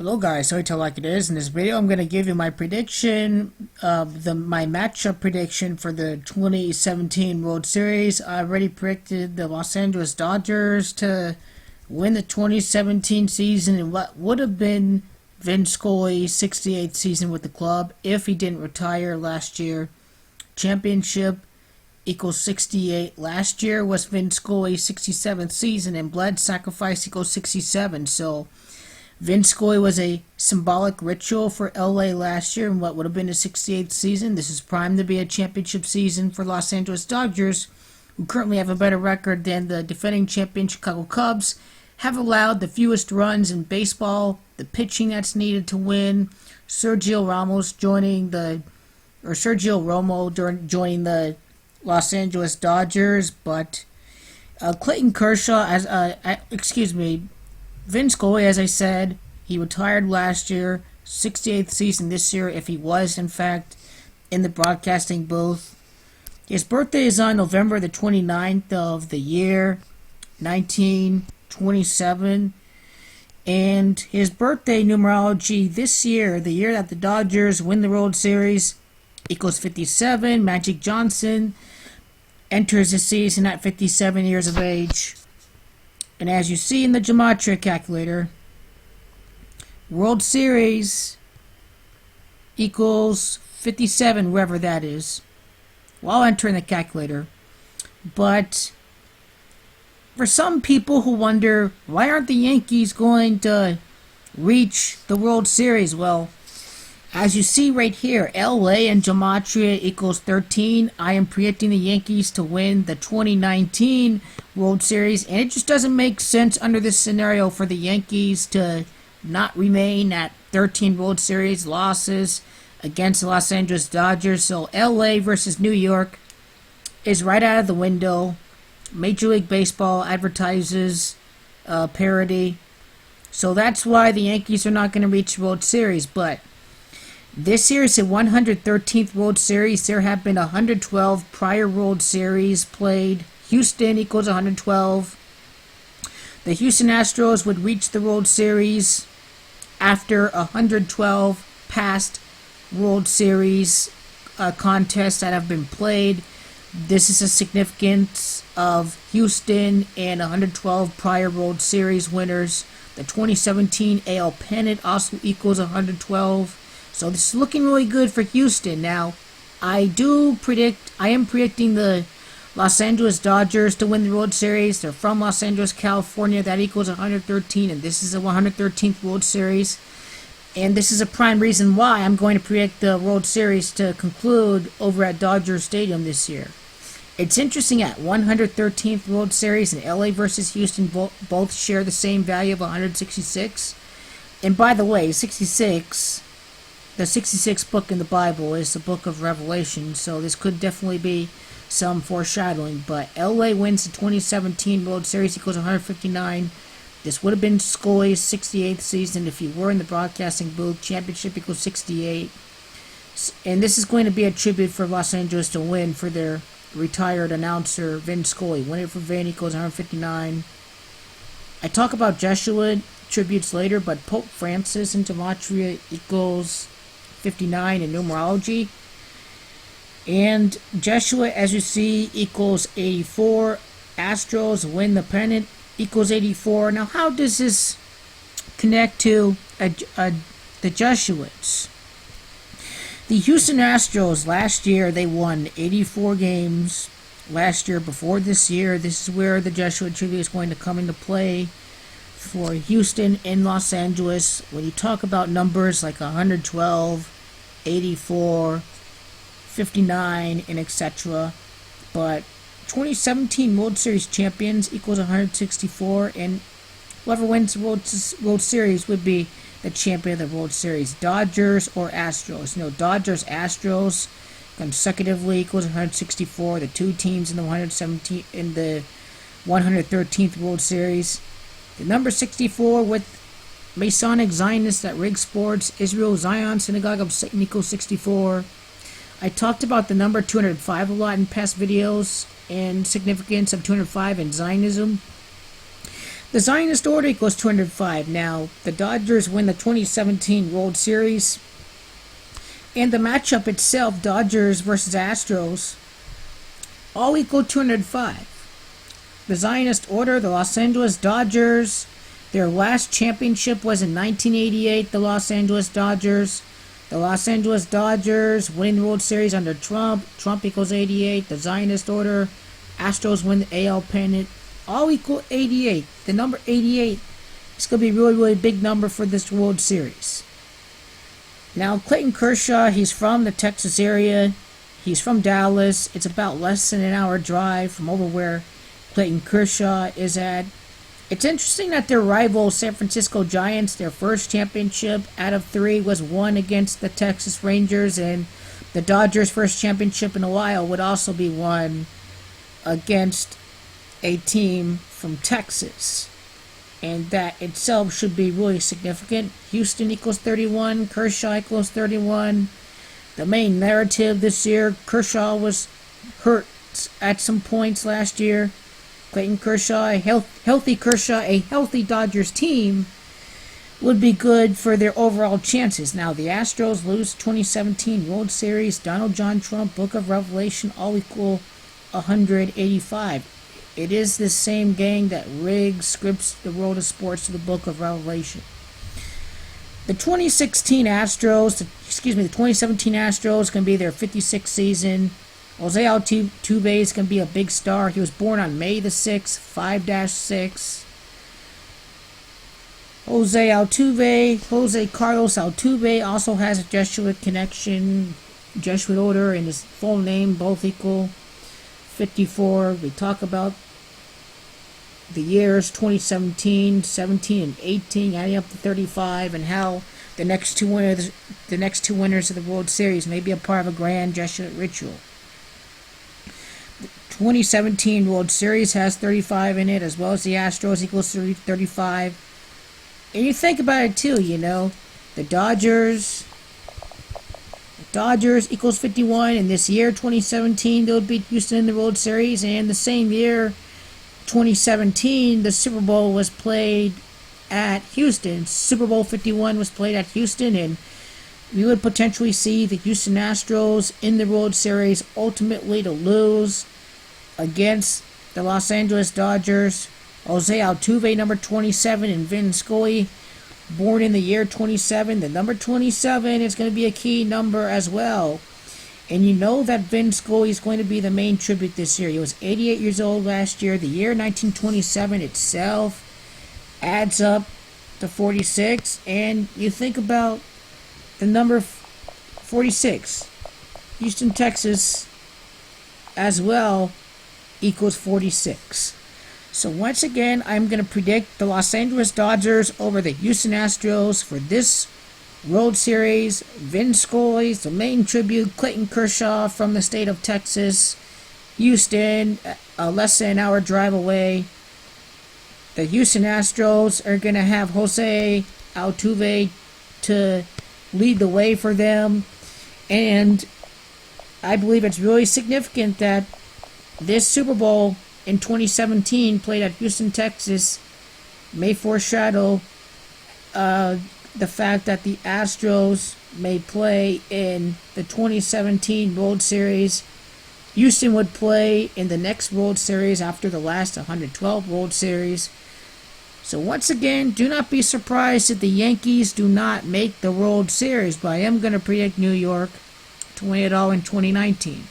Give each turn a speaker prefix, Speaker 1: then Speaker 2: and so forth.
Speaker 1: Hello guys, sorry to like it is. In this video I'm going to give you my prediction of my matchup prediction for the 2017 World Series. I already predicted the Los Angeles Dodgers to win the 2017 season in what would have been Vin Scully's 68th season with the club if he didn't retire last year. Championship equals 68. Last year was Vin Scully's 67th season, and blood sacrifice equals 67. So Vin Scully was a symbolic ritual for LA last year in what would have been his 68th season. This is primed to be a championship season for Los Angeles Dodgers, who currently have a better record than the defending champion Chicago Cubs, have allowed the fewest runs in baseball, the pitching that's needed to win. Sergio Romo joining the Los Angeles Dodgers, but Clayton Kershaw, Vin Scully, as I said, he retired last year, 68th season this year, if he was, in fact, in the broadcasting booth. His birthday is on November the 29th of the year, 1927. And his birthday numerology this year, the year that the Dodgers win the World Series, equals 57. Magic Johnson enters the season at 57 years of age. And as you see in the gematria calculator, World Series equals 57, wherever that is, while entering the calculator. But for some people who wonder, why aren't the Yankees going to reach the World Series? Well, as you see right here, LA and gematria equals 13. I am predicting the Yankees to win the 2019 World Series, and it just doesn't make sense under this scenario for the Yankees to not remain at 13 World Series losses against the Los Angeles Dodgers. So LA versus New York is right out of the window. Major League Baseball advertises parity. So that's why the Yankees are not going to reach the World Series. But this year is the 113th World Series. There have been 112 prior World Series played. Houston equals 112. The Houston Astros would reach the World Series after 112 past World Series contests that have been played. This is a significance of Houston and 112 prior World Series winners. The 2017 AL pennant also equals 112. So this is looking really good for Houston. Now, I am predicting the Los Angeles Dodgers to win the World Series. They're from Los Angeles, California. That equals 113, and this is the 113th World Series. And this is a prime reason why I'm going to predict the World Series to conclude over at Dodger Stadium this year. It's interesting, at 113th World Series and LA versus Houston both share the same value of 166. And by the way, 66... the 66th book in the Bible is the book of Revelation, so this could definitely be some foreshadowing. But LA wins the 2017 World Series equals 159. This would have been Scully's 68th season if he were in the broadcasting booth. Championship equals 68. And this is going to be a tribute for Los Angeles to win for their retired announcer, Vin Scully. Win it for Vin equals 159. I talk about Jesuit tributes later, but Pope Francis in gematria equals 59 in numerology. And Jesuit, as you see, equals 84. Astros win the pennant equals 84. Now, how does this connect to the Jesuits? The Houston Astros, last year, they won 84 games. Last year, before this year, this is where the Jesuit tribute is going to come into play for Houston and Los Angeles. When you talk about numbers like 112, 84, 59, and etc. But 2017 World Series champions equals 164, and whoever wins the World Series would be the champion of the World Series. Dodgers or Astros. Dodgers, Astros consecutively equals 164. The two teams in the 113th World Series. The number 64 with Masonic Zionists at Rig Sports, Israel Zion Synagogue of Satan equals 64. I talked about the number 205 a lot in past videos and significance of 205 in Zionism. The Zionist order equals 205. Now, the Dodgers win the 2017 World Series. And the matchup itself, Dodgers versus Astros, all equal 205. The Zionist order, the Los Angeles Dodgers, their last championship was in 1988, the Los Angeles Dodgers. The Los Angeles Dodgers winning the World Series under Trump. Trump equals 88. The Zionist order, Astros win the AL pennant. All equal 88. The number 88 is going to be a really, really big number for this World Series. Now, Clayton Kershaw, he's from the Texas area. He's from Dallas. It's about less than an hour drive from over where Clayton Kershaw is at. It's interesting that their rival San Francisco Giants, their first championship out of 3 was won against the Texas Rangers, and the Dodgers' first championship in a while would also be won against a team from Texas. And that itself should be really significant. Houston equals 31, Kershaw equals 31. The main narrative this year, Kershaw was hurt at some points last year. Clayton Kershaw, a healthy Dodgers team would be good for their overall chances. Now, the Astros lose 2017 World Series. Donald John Trump, Book of Revelation, all equal 185. It is this same gang that rigs, scripts the world of sports to the Book of Revelation. The 2017 Astros is going to be their 56th season. Jose Altuve is going to be a big star. He was born on May the 6th, 5-6. Jose Carlos Altuve also has a Jesuit connection, Jesuit order, and his full name, both equal 54. We talk about the years 2017, 17, and 18, adding up to 35, and how the next two winners of the World Series may be a part of a grand Jesuit ritual. 2017 World Series has 35 in it, as well as the Astros equals 35. And you think about it too, the Dodgers equals 51, and this year, 2017, they'll beat Houston in the World Series, and the same year, 2017, the Super Bowl was played at Houston. Super Bowl 51 was played at Houston, and we would potentially see the Houston Astros in the World Series, ultimately to lose against the Los Angeles Dodgers. Jose Altuve, number 27, and Vin Scully, born in the year 27. The number 27 is going to be a key number as well. And you know that Vin Scully is going to be the main tribute this year. He was 88 years old last year. The year 1927 itself adds up to 46. And you think about the number 46. Houston, Texas, as well, equals 46. So once again, I'm going to predict the Los Angeles Dodgers over the Houston Astros for this World Series. Vin Scully, the main tribute. Clayton Kershaw from the state of Texas. Houston, less than an hour drive away. The Houston Astros are going to have Jose Altuve to lead the way for them. And I believe it's really significant that this Super Bowl in 2017 played at Houston, Texas may foreshadow the fact that the Astros may play in the 2017 World Series. Houston would play in the next World Series after the last 112 World Series. So once again, do not be surprised if the Yankees do not make the World Series, but I am going to predict New York to win it all in 2019.